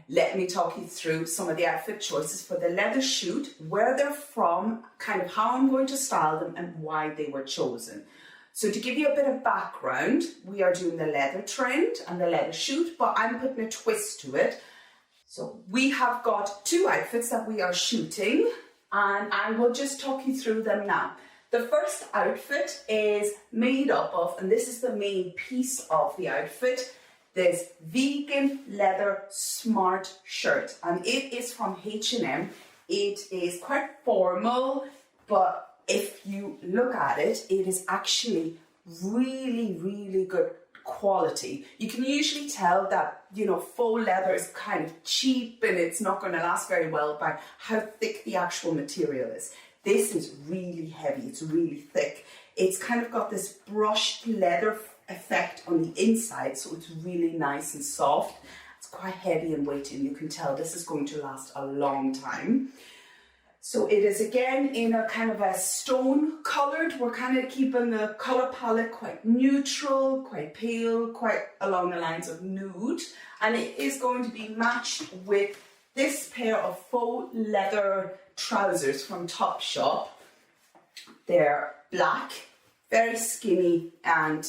let me talk you through some of the outfit choices for the leather shoot, where they're from, kind of how I'm going to style them and why they were chosen. So to give you a bit of background, we are doing the leather trend and the leather shoot, but I'm putting a twist to it. So we have got 2 outfits that we are shooting, and I will just talk you through them now. The first outfit is made up of, and this is the main piece of the outfit, this vegan leather smart shirt, and it is from H&M. It is quite formal, but if you look at it, it is actually really good quality. You can usually tell that, you know, faux leather is kind of cheap and it's not going to last very well by how thick the actual material is. This is really heavy, it's really thick. It's kind of got this brushed leather effect on the inside, so it's really nice and soft. It's quite heavy and weighty, and you can tell this is going to last a long time. So it is again in a kind of a stone colored. We're kind of keeping the color palette quite neutral, quite pale, quite along the lines of nude. And it is going to be matched with this pair of faux leather trousers from Topshop. They're black, very skinny, and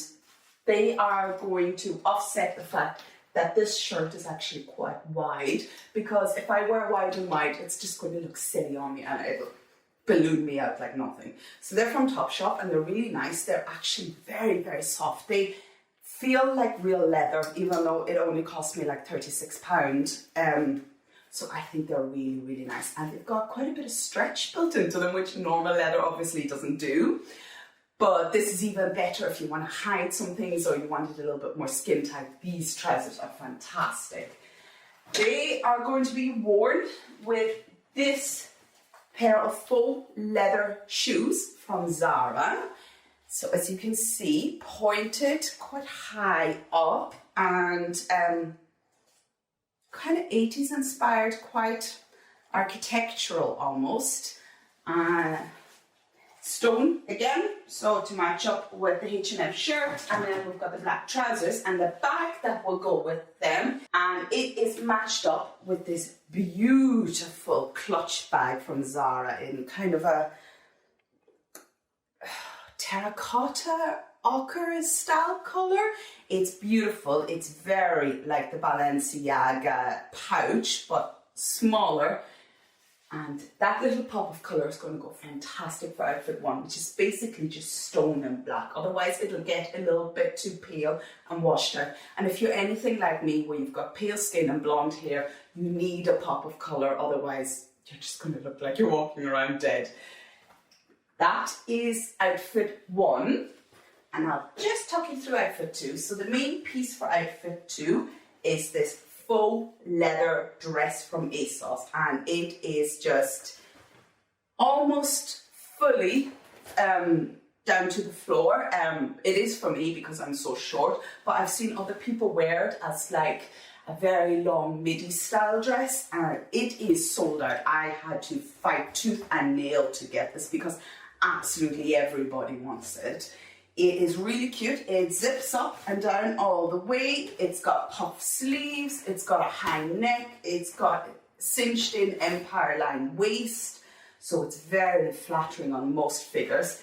they are going to offset the fact that this shirt is actually quite wide, because if I wear wide and wide, it's just going to look silly on me and it'll balloon me out like nothing. So they're from Topshop and they're really nice. They're actually very soft. They feel like real leather, even though it only cost me like £36. So I think they're really nice. And they've got quite a bit of stretch built into them, which normal leather obviously doesn't do. But this is even better if you want to hide some things or you want it a little bit more skin tight. These trousers are fantastic. They are going to be worn with this pair of faux leather shoes from Zara. So as you can see, pointed quite high up and kind of 80s inspired, quite architectural almost. Stone again, so to match up with the H&M shirt, and then we've got the black trousers and the bag that will go with them, and it is matched up with this beautiful clutch bag from Zara in kind of a terracotta ochre style colour. It's beautiful. It's very like the Balenciaga pouch, but smaller. And that little pop of colour is going to go fantastic for outfit 1, which is basically just stone and black. Otherwise, it'll get a little bit too pale and washed out. And if you're anything like me, where you've got pale skin and blonde hair, you need a pop of colour. Otherwise, you're just going to look like you're walking around dead. That is outfit 1. And I'll just talk you through outfit 2. So the main piece for outfit 2 is this faux leather dress from ASOS, and it is just almost fully down to the floor. It is for me because I'm so short, but I've seen other people wear it as like a very long midi style dress, and it is sold out. I had to fight tooth and nail to get this because absolutely everybody wants it. It is really cute. It zips up and down all the way. It's got puff sleeves. It's got a high neck. It's got cinched in empire line waist. So it's very flattering on most figures.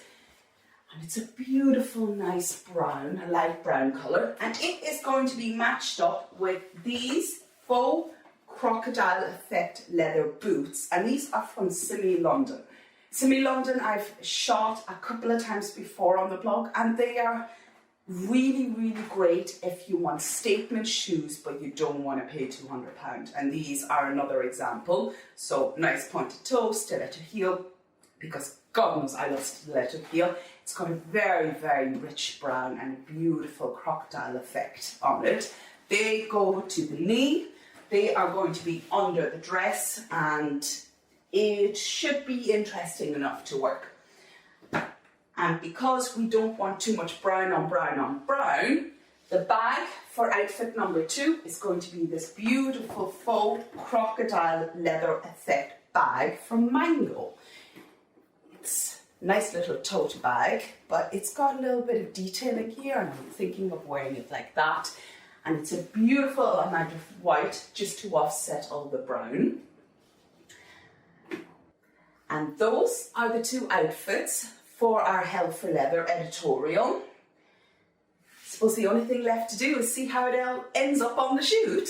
And it's a beautiful, nice brown, a light brown colour. And it is going to be matched up with these faux crocodile effect leather boots. And these are from Simi London. Simi London I've shot a couple of times before on the blog, and they are really great if you want statement shoes but you don't want to pay £200. And these are another example. So nice pointed toe, stiletto heel, because God knows I love stiletto heel. It's got a very rich brown and a beautiful crocodile effect on it. They go to the knee. They are going to be under the dress, and it should be interesting enough to work. And because we don't want too much brown on brown on brown, the bag for outfit number 2 is going to be this beautiful faux crocodile leather effect bag from Mango. It's a nice little tote bag, but it's got a little bit of detailing here, and I'm thinking of wearing it like that. And it's a beautiful amount of white just to offset all the brown. And those are the two outfits for our Hell for Leather editorial. I suppose the only thing left to do is see how it all ends up on the shoot.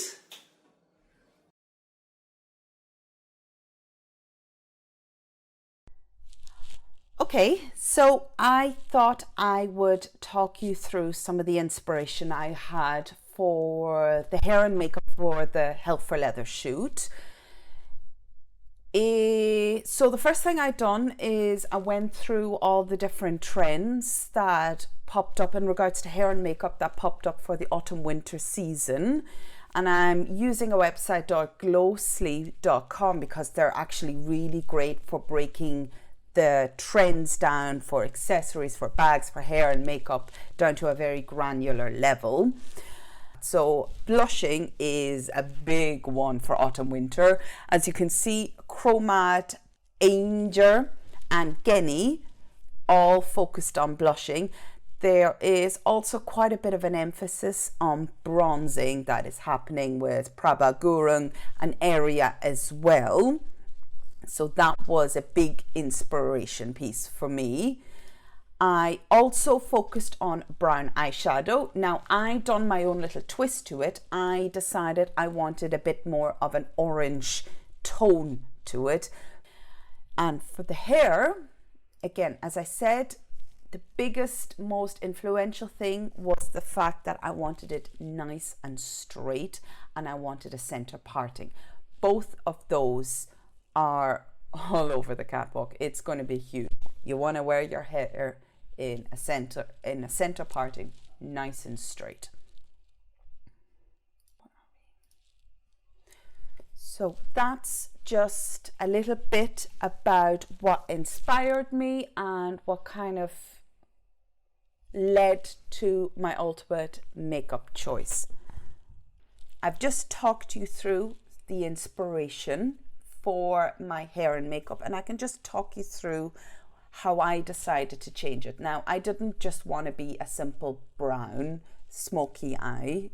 Okay, so I thought I would talk you through some of the inspiration I had for the hair and makeup for the Hell for Leather shoot. So the first thing I'd done is I went through all the different trends that popped up in regards to hair and makeup that popped up for the autumn winter season. And I'm using a website glowsleeve.com because they're actually really great for breaking the trends down for accessories, for bags, for hair and makeup down to a very granular level. So blushing is a big one for autumn winter. As you can see, Chromat, Ainger and Genny all focused on blushing. There is also quite a bit of an emphasis on bronzing that is happening with Prabha Gurung and Area as well. So that was a big inspiration piece for me. I also focused on brown eyeshadow. Now I done my own little twist to it. I decided I wanted a bit more of an orange tone to it. And for the hair, again, as I said, the biggest, most influential thing was the fact that I wanted it nice and straight and I wanted a center parting. Both of those are all over the catwalk. It's going to be huge. You want to wear your hair in a center parting, nice and straight. So that's just a little bit about what inspired me and what kind of led to my ultimate makeup choice. I've just talked you through the inspiration for my hair and makeup, and I can just talk you through how I decided to change it. Now, I didn't just want to be a simple brown smoky eye.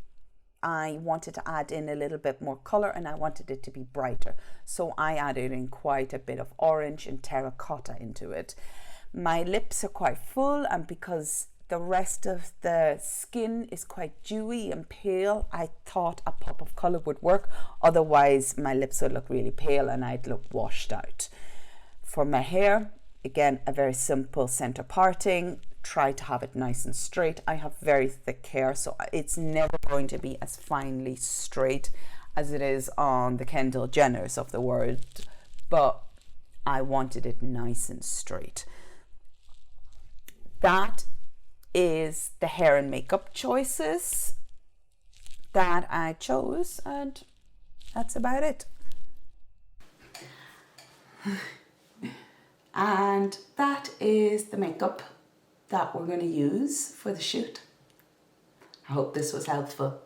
I wanted to add in a little bit more color and I wanted it to be brighter. So I added in quite a bit of orange and terracotta into it. My lips are quite full, and because the rest of the skin is quite dewy and pale, I thought a pop of color would work. Otherwise, my lips would look really pale and I'd look washed out. For my hair, again, a very simple center parting. Try to have it nice and straight. I have very thick hair, so it's never going to be as finely straight as it is on the Kendall Jenners of the world, but I wanted it nice and straight. That is the hair and makeup choices that I chose, and that's about it. And that is the makeup that we're going to use for the shoot. I hope this was helpful.